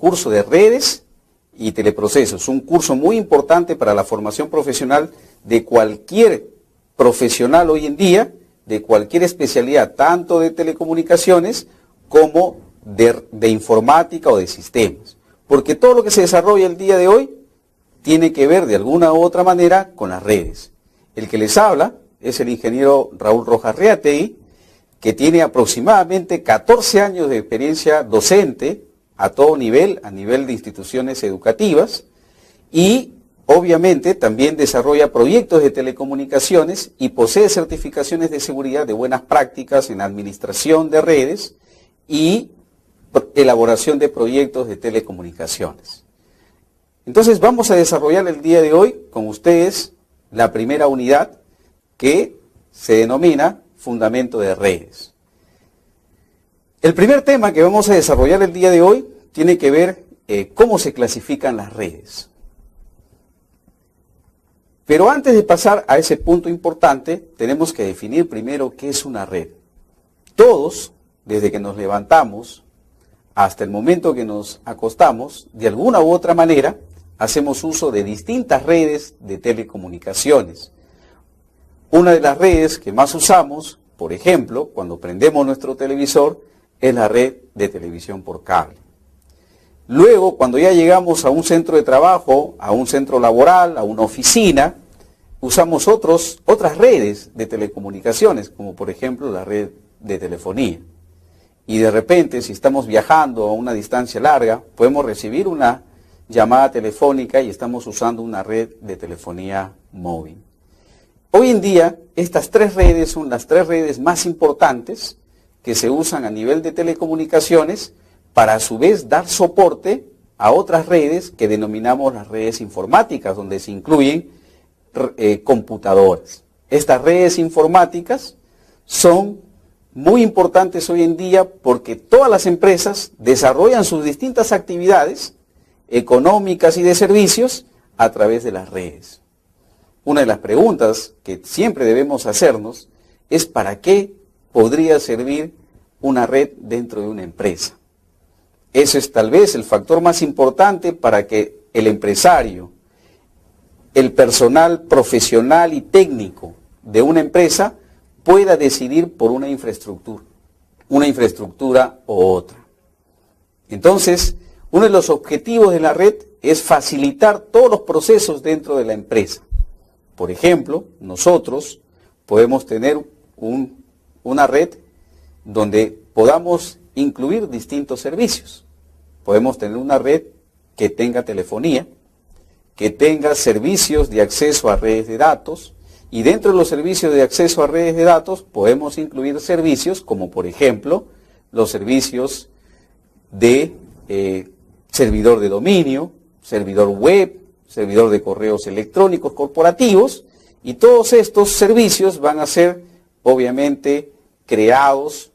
curso de redes y teleprocesos, un curso muy importante para la formación profesional de cualquier profesional hoy en día, de cualquier especialidad, tanto de telecomunicaciones como de informática o de sistemas. Porque todo lo que se desarrolla el día de hoy tiene que ver de alguna u otra manera con las redes. El que les habla es el ingeniero Raúl Rojas Reategui, que tiene aproximadamente 14 años de experiencia docente a todo nivel, a nivel de instituciones educativas, y obviamente también desarrolla proyectos de telecomunicaciones y posee certificaciones de seguridad de buenas prácticas en administración de redes y elaboración de proyectos de telecomunicaciones. Entonces vamos a desarrollar el día de hoy con ustedes la primera unidad que se denomina Fundamento de Redes. El primer tema que vamos a desarrollar el día de hoy tiene que ver cómo se clasifican las redes. Pero antes de pasar a ese punto importante, tenemos que definir primero qué es una red. Todos, desde que nos levantamos hasta el momento que nos acostamos, de alguna u otra manera, hacemos uso de distintas redes de telecomunicaciones. Una de las redes que más usamos, por ejemplo, cuando prendemos nuestro televisor, es la red de televisión por cable. Luego, cuando ya llegamos a un centro de trabajo, a un centro laboral, a una oficina, usamos otras redes de telecomunicaciones, como por ejemplo la red de telefonía. Y de repente, si estamos viajando a una distancia larga, podemos recibir una llamada telefónica y estamos usando una red de telefonía móvil. Hoy en día, estas tres redes son las tres redes más importantes que se usan a nivel de telecomunicaciones para a su vez dar soporte a otras redes que denominamos las redes informáticas, donde se incluyen computadoras. Estas redes informáticas son muy importantes hoy en día porque todas las empresas desarrollan sus distintas actividades económicas y de servicios a través de las redes. Una de las preguntas que siempre debemos hacernos es ¿para qué podría servir una red dentro de una empresa? Eso es tal vez el factor más importante para que el empresario, el personal profesional y técnico de una empresa pueda decidir por una infraestructura u otra. Entonces, uno de los objetivos de la red es facilitar todos los procesos dentro de la empresa. Por ejemplo, nosotros podemos tener una red donde podamos incluir distintos servicios. Podemos tener una red que tenga telefonía, que tenga servicios de acceso a redes de datos, y dentro de los servicios de acceso a redes de datos podemos incluir servicios como por ejemplo los servicios de servidor de dominio, servidor web, servidor de correos electrónicos corporativos, y todos estos servicios van a ser obviamente creados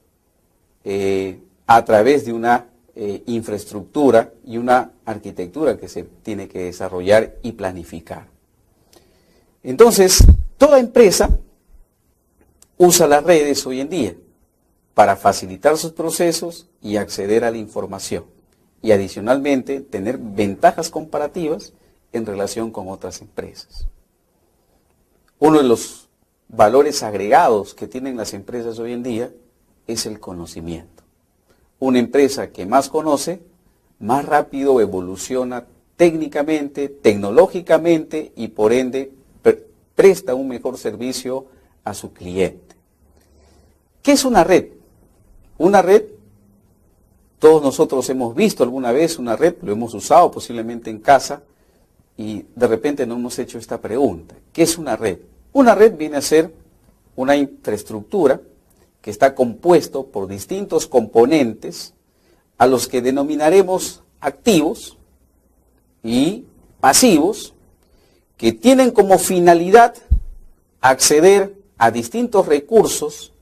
a través de una infraestructura y una arquitectura que se tiene que desarrollar y planificar. Entonces, toda empresa usa las redes hoy en día para facilitar sus procesos y acceder a la información, y adicionalmente tener ventajas comparativas en relación con otras empresas. Uno de los valores agregados que tienen las empresas hoy en día es el conocimiento. Una empresa que más conoce, más rápido evoluciona técnicamente, tecnológicamente y por ende presta un mejor servicio a su cliente. ¿Qué es una red? Una red, todos nosotros hemos visto alguna vez una red, lo hemos usado posiblemente en casa y de repente no hemos hecho esta pregunta. ¿Qué es una red? Una red viene a ser una infraestructura que está compuesto por distintos componentes a los que denominaremos activos y pasivos, que tienen como finalidad acceder a distintos recursos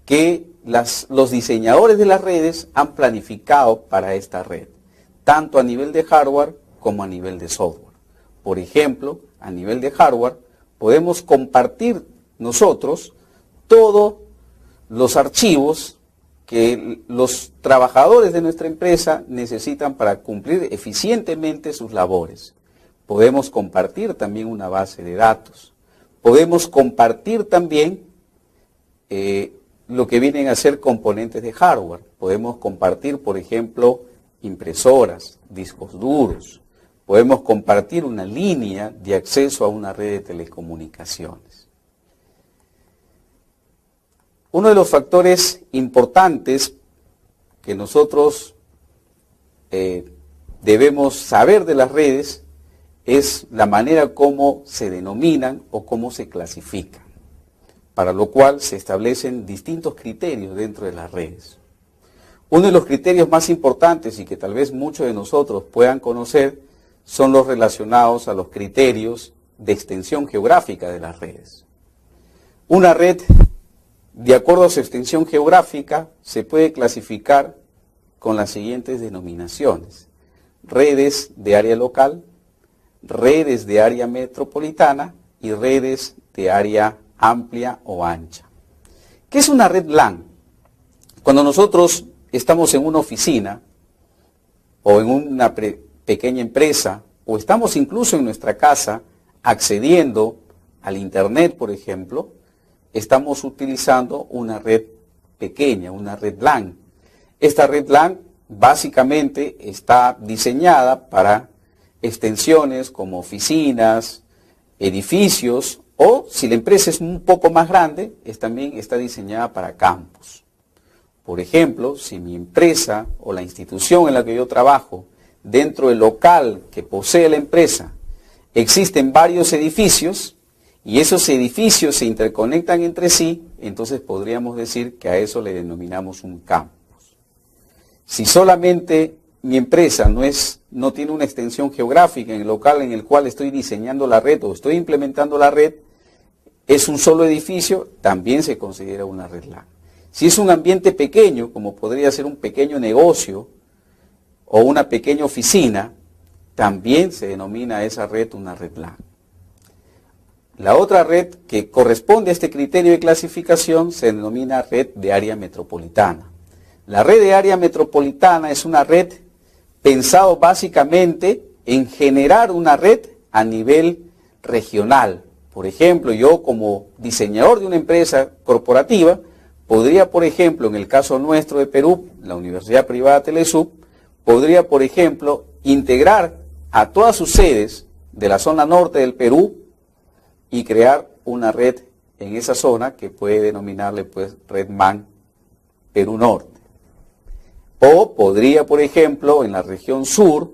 que los diseñadores de las redes han planificado para esta red, tanto a nivel de hardware como a nivel de software. Por ejemplo, a nivel de hardware, podemos compartir nosotros todos los archivos que los trabajadores de nuestra empresa necesitan para cumplir eficientemente sus labores. Podemos compartir también una base de datos. Podemos compartir también lo que vienen a ser componentes de hardware. Podemos compartir, por ejemplo, impresoras, discos duros. Podemos compartir una línea de acceso a una red de telecomunicaciones. Uno de los factores importantes que nosotros debemos saber de las redes es la manera como se denominan o cómo se clasifican, para lo cual se establecen distintos criterios dentro de las redes. Uno de los criterios más importantes y que tal vez muchos de nosotros puedan conocer son los relacionados a los criterios de extensión geográfica de las redes. Una red, de acuerdo a su extensión geográfica, se puede clasificar con las siguientes denominaciones: redes de área local, redes de área metropolitana y redes de área amplia o ancha. ¿Qué es una red LAN? Cuando nosotros estamos en una oficina o en una pequeña empresa o estamos incluso en nuestra casa accediendo al internet, por ejemplo, estamos utilizando una red pequeña, una red LAN. Esta red LAN básicamente está diseñada para extensiones como oficinas, edificios, o si la empresa es un poco más grande, también está diseñada para campus. Por ejemplo, si mi empresa o la institución en la que yo trabajo, dentro del local que posee la empresa, existen varios edificios y esos edificios se interconectan entre sí, entonces podríamos decir que a eso le denominamos un campus. Si solamente mi empresa no tiene una extensión geográfica en el local en el cual estoy diseñando la red o estoy implementando la red, es un solo edificio, también se considera una red LAN. Si es un ambiente pequeño, como podría ser un pequeño negocio o una pequeña oficina, también se denomina a esa red una red LAN. La otra red que corresponde a este criterio de clasificación se denomina red de área metropolitana. La red de área metropolitana es una red pensado básicamente en generar una red a nivel regional. Por ejemplo, yo como diseñador de una empresa corporativa, podría, por ejemplo, en el caso nuestro de Perú, la Universidad Privada Telesub, podría, por ejemplo, integrar a todas sus sedes de la zona norte del Perú y crear una red en esa zona que puede denominarle pues Red MAN Perú Norte. O podría, por ejemplo, en la región sur,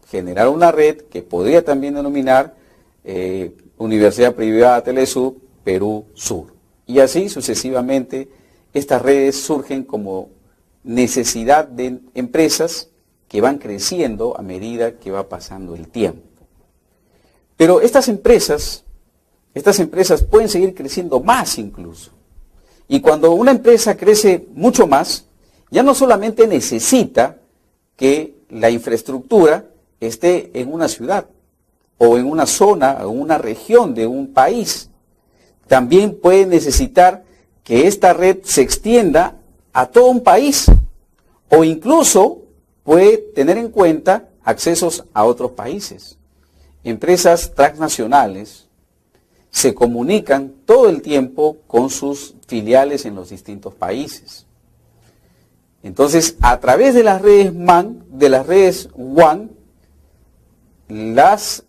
generar una red que podría también denominar Universidad Privada Telesub Perú Sur. Y así sucesivamente, estas redes surgen como necesidad de empresas que van creciendo a medida que va pasando el tiempo. Pero estas empresas pueden seguir creciendo más incluso. Y cuando una empresa crece mucho más, ya no solamente necesita que la infraestructura esté en una ciudad o en una zona o una región de un país. También puede necesitar que esta red se extienda a todo un país o incluso puede tener en cuenta accesos a otros países. Empresas transnacionales se comunican todo el tiempo con sus filiales en los distintos países. Entonces, a través de las redes MAN, de las redes WAN, las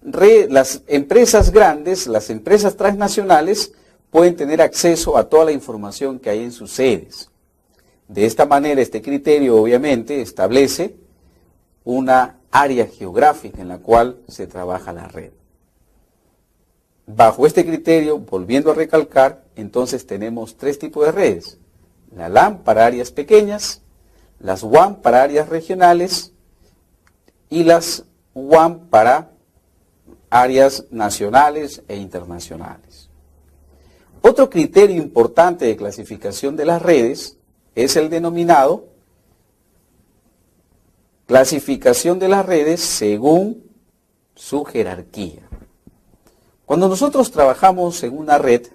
empresas grandes, las empresas transnacionales, pueden tener acceso a toda la información que hay en sus sedes. De esta manera, este criterio obviamente establece una área geográfica en la cual se trabaja la red. Bajo este criterio, volviendo a recalcar, entonces tenemos tres tipos de redes: la LAN para áreas pequeñas, las WAN para áreas regionales y las WAN para áreas nacionales e internacionales. Otro criterio importante de clasificación de las redes es el denominado clasificación de las redes según su jerarquía. Cuando nosotros trabajamos en una red,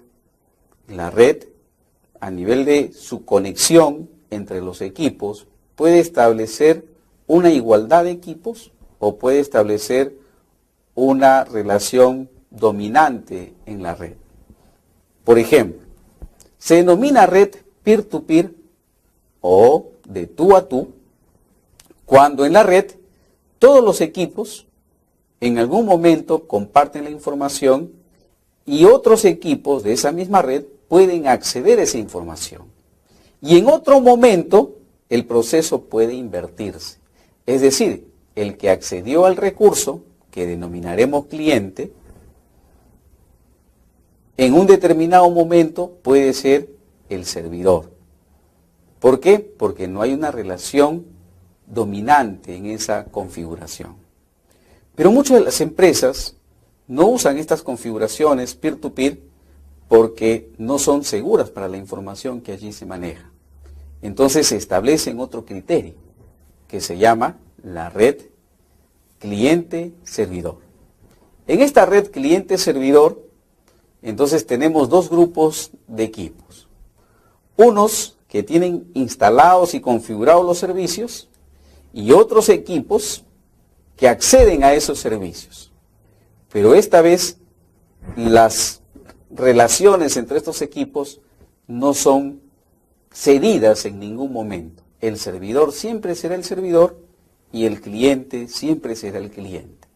la red a nivel de su conexión entre los equipos puede establecer una igualdad de equipos o puede establecer una relación dominante en la red. Por ejemplo, se denomina red peer-to-peer o de tú a tú cuando en la red todos los equipos en algún momento comparten la información y otros equipos de esa misma red pueden acceder a esa información. Y en otro momento el proceso puede invertirse. Es decir, el que accedió al recurso, que denominaremos cliente, en un determinado momento puede ser el servidor. ¿Por qué? Porque no hay una relación dominante en esa configuración. Pero muchas de las empresas no usan estas configuraciones peer-to-peer porque no son seguras para la información que allí se maneja. Entonces se establece otro criterio que se llama la red cliente-servidor. En esta red cliente-servidor, entonces tenemos dos grupos de equipos. Unos que tienen instalados y configurados los servicios y otros equipos que acceden a esos servicios. Pero esta vez las relaciones entre estos equipos no son cedidas en ningún momento. El servidor siempre será el servidor y el cliente siempre será el cliente.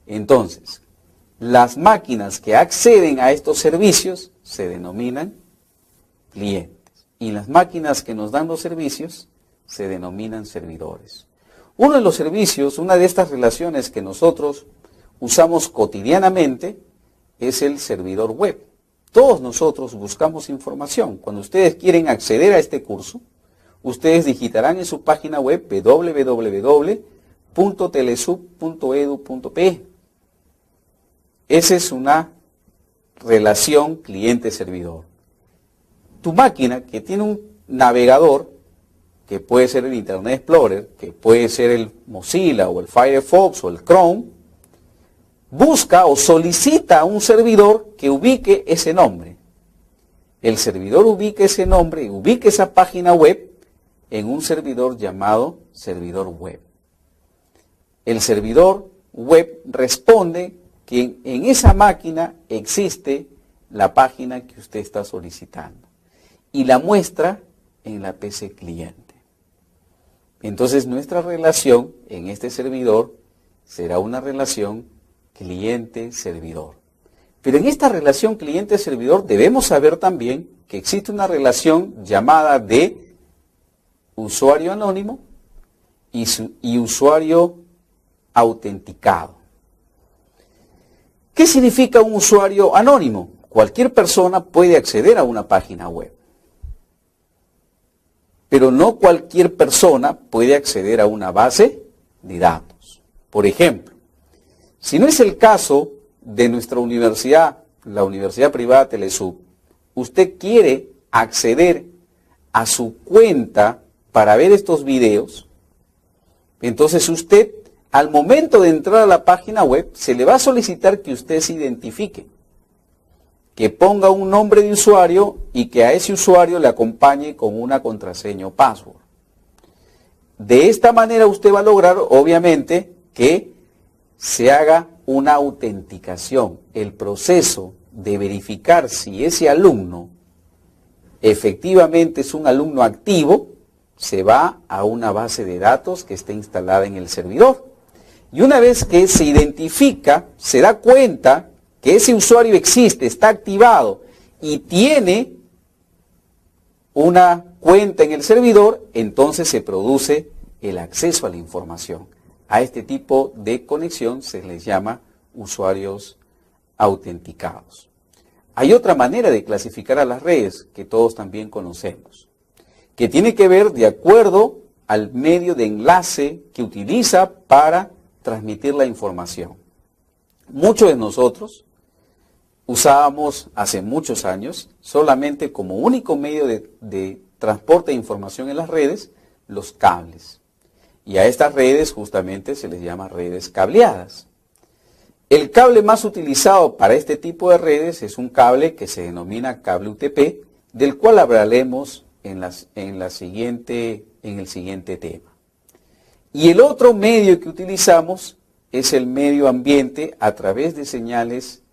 Entonces, las máquinas que acceden a estos servicios se denominan clientes y las máquinas que nos dan los servicios se denominan servidores. Uno de los servicios, una de estas relaciones que nosotros usamos cotidianamente es el servidor web. Todos nosotros buscamos información. Cuando ustedes quieren acceder a este curso, ustedes digitarán en su página web www.telesub.edu.pe. Esa es una relación cliente-servidor. Tu máquina que tiene un navegador, que puede ser el Internet Explorer, que puede ser el Mozilla o el Firefox o el Chrome, busca o solicita a un servidor que ubique ese nombre. El servidor ubica ese nombre, ubica esa página web en un servidor llamado servidor web. El servidor web responde que en esa máquina existe la página que usted está solicitando y la muestra en la PC cliente. Entonces nuestra relación en este servidor será una relación cliente-servidor. Pero en esta relación cliente-servidor debemos saber también que existe una relación llamada de usuario anónimo y usuario autenticado. ¿Qué significa un usuario anónimo? Cualquier persona puede acceder a una página web. Pero no cualquier persona puede acceder a una base de datos. Por ejemplo, si no es el caso de nuestra universidad, la Universidad Privada Telesub, usted quiere acceder a su cuenta para ver estos videos, entonces usted, al momento de entrar a la página web, se le va a solicitar que usted se identifique, que ponga un nombre de usuario y que a ese usuario le acompañe con una contraseña o password. De esta manera usted va a lograr, obviamente, que se haga una autenticación, el proceso de verificar si ese alumno efectivamente es un alumno activo, se va a una base de datos que está instalada en el servidor. Y una vez que se identifica, se da cuenta que ese usuario existe, está activado y tiene una cuenta en el servidor, entonces se produce el acceso a la información. A este tipo de conexión se les llama usuarios autenticados. Hay otra manera de clasificar a las redes que todos también conocemos, que tiene que ver de acuerdo al medio de enlace que utiliza para transmitir la información. Muchos de nosotros usábamos hace muchos años solamente como único medio de transporte de información en las redes los cables. Y a estas redes justamente se les llama redes cableadas. El cable más utilizado para este tipo de redes es un cable que se denomina cable UTP, del cual hablaremos en el siguiente tema. Y el otro medio que utilizamos es el medio ambiente a través de señales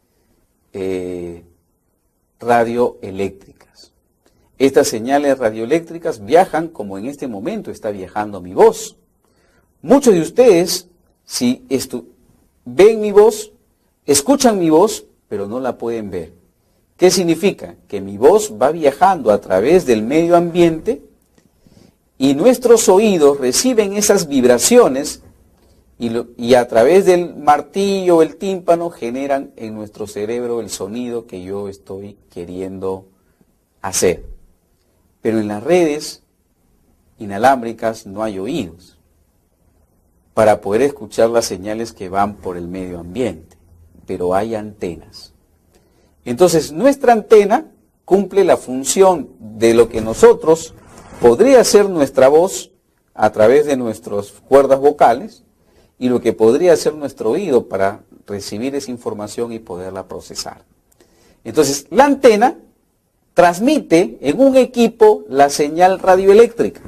radioeléctricas. Estas señales radioeléctricas viajan como en este momento está viajando mi voz. Muchos de ustedes, si ven mi voz, escuchan mi voz, pero no la pueden ver. ¿Qué significa? Que mi voz va viajando a través del medio ambiente y nuestros oídos reciben esas vibraciones y a través del martillo, el tímpano, generan en nuestro cerebro el sonido que yo estoy queriendo hacer. Pero en las redes inalámbricas no hay oídos para poder escuchar las señales que van por el medio ambiente, pero hay antenas. Entonces nuestra antena cumple la función de lo que nosotros podría ser nuestra voz a través de nuestras cuerdas vocales y lo que podría ser nuestro oído para recibir esa información y poderla procesar. Entonces la antena transmite en un equipo la señal radioeléctrica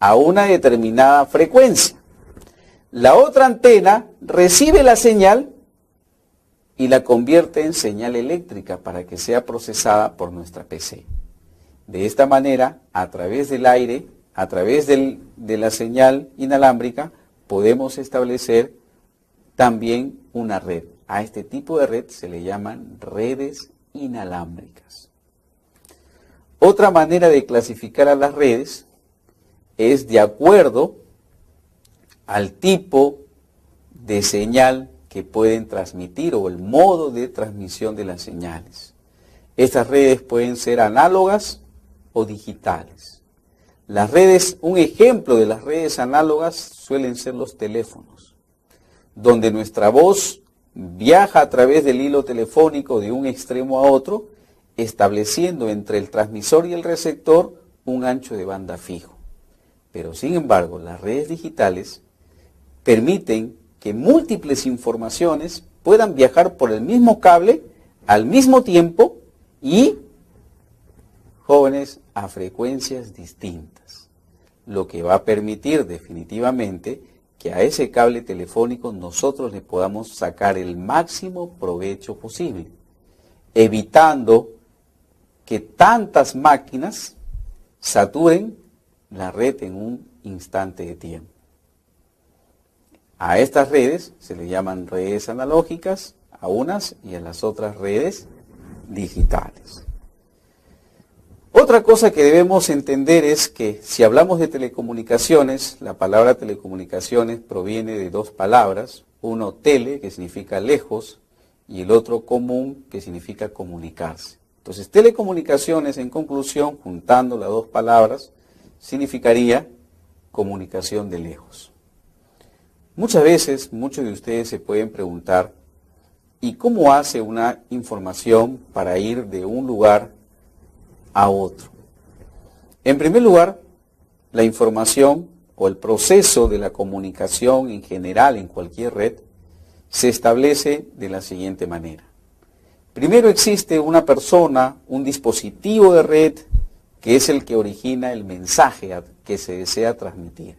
a una determinada frecuencia. La otra antena recibe la señal y la convierte en señal eléctrica para que sea procesada por nuestra PC. De esta manera, a través del aire, a través de la señal inalámbrica, podemos establecer también una red. A este tipo de red se le llaman redes inalámbricas. Otra manera de clasificar a las redes es de acuerdo al tipo de señal que pueden transmitir o el modo de transmisión de las señales. Estas redes pueden ser análogas o digitales. Las redes, un ejemplo de las redes análogas suelen ser los teléfonos, donde nuestra voz viaja a través del hilo telefónico de un extremo a otro, estableciendo entre el transmisor y el receptor un ancho de banda fijo. Pero sin embargo, las redes digitales permiten que múltiples informaciones puedan viajar por el mismo cable al mismo tiempo y, jóvenes, a frecuencias distintas, lo que va a permitir definitivamente que a ese cable telefónico nosotros le podamos sacar el máximo provecho posible, evitando que tantas máquinas saturen la red en un instante de tiempo. A estas redes se le llaman redes analógicas, a unas y a las otras redes digitales. Otra cosa que debemos entender es que si hablamos de telecomunicaciones, la palabra telecomunicaciones proviene de dos palabras, uno tele, que significa lejos, y el otro común, que significa comunicarse. Entonces, telecomunicaciones, en conclusión, juntando las dos palabras, significaría comunicación de lejos. Muchas veces, muchos de ustedes se pueden preguntar, ¿y cómo hace una información para ir de un lugar a otro? En primer lugar, la información o el proceso de la comunicación en general en cualquier red se establece de la siguiente manera. Primero existe una persona, un dispositivo de red, que es el que origina el mensaje que se desea transmitir.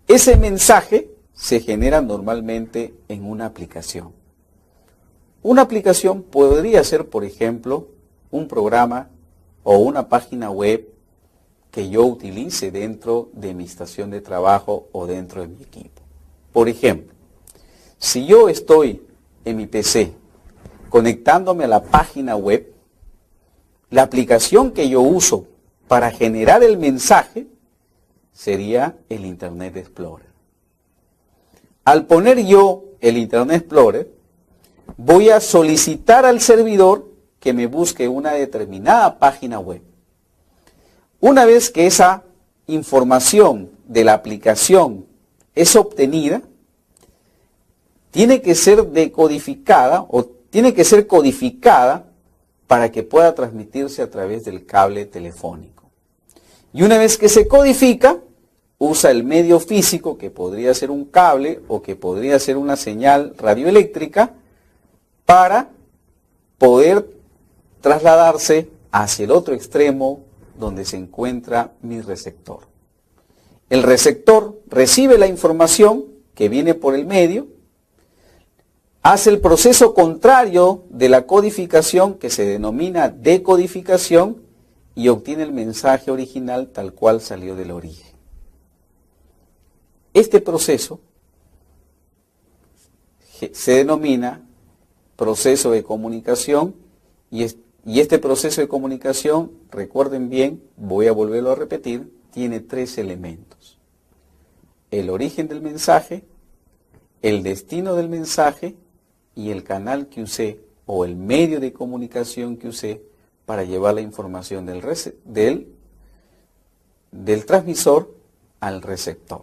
Ese mensaje se genera normalmente en una aplicación. Una aplicación podría ser, por ejemplo, un programa o una página web que yo utilice dentro de mi estación de trabajo o dentro de mi equipo. Por ejemplo, si yo estoy en mi PC conectándome a la página web, la aplicación que yo uso para generar el mensaje sería el Internet Explorer. Al poner yo el Internet Explorer, voy a solicitar al servidor que me busque una determinada página web. Una vez que esa información de la aplicación es obtenida, tiene que ser decodificada o tiene que ser codificada para que pueda transmitirse a través del cable telefónico. Y una vez que se codifica, usa el medio físico, que podría ser un cable o que podría ser una señal radioeléctrica, para poder trasladarse hacia el otro extremo donde se encuentra mi receptor. El receptor recibe la información que viene por el medio, hace el proceso contrario de la codificación, que se denomina decodificación, y obtiene el mensaje original tal cual salió del origen. Este proceso se denomina proceso de comunicación, y este proceso de comunicación, recuerden bien, voy a volverlo a repetir, tiene 3 elementos: el origen del mensaje, el destino del mensaje y el canal que usé o el medio de comunicación que usé para llevar la información del transmisor al receptor.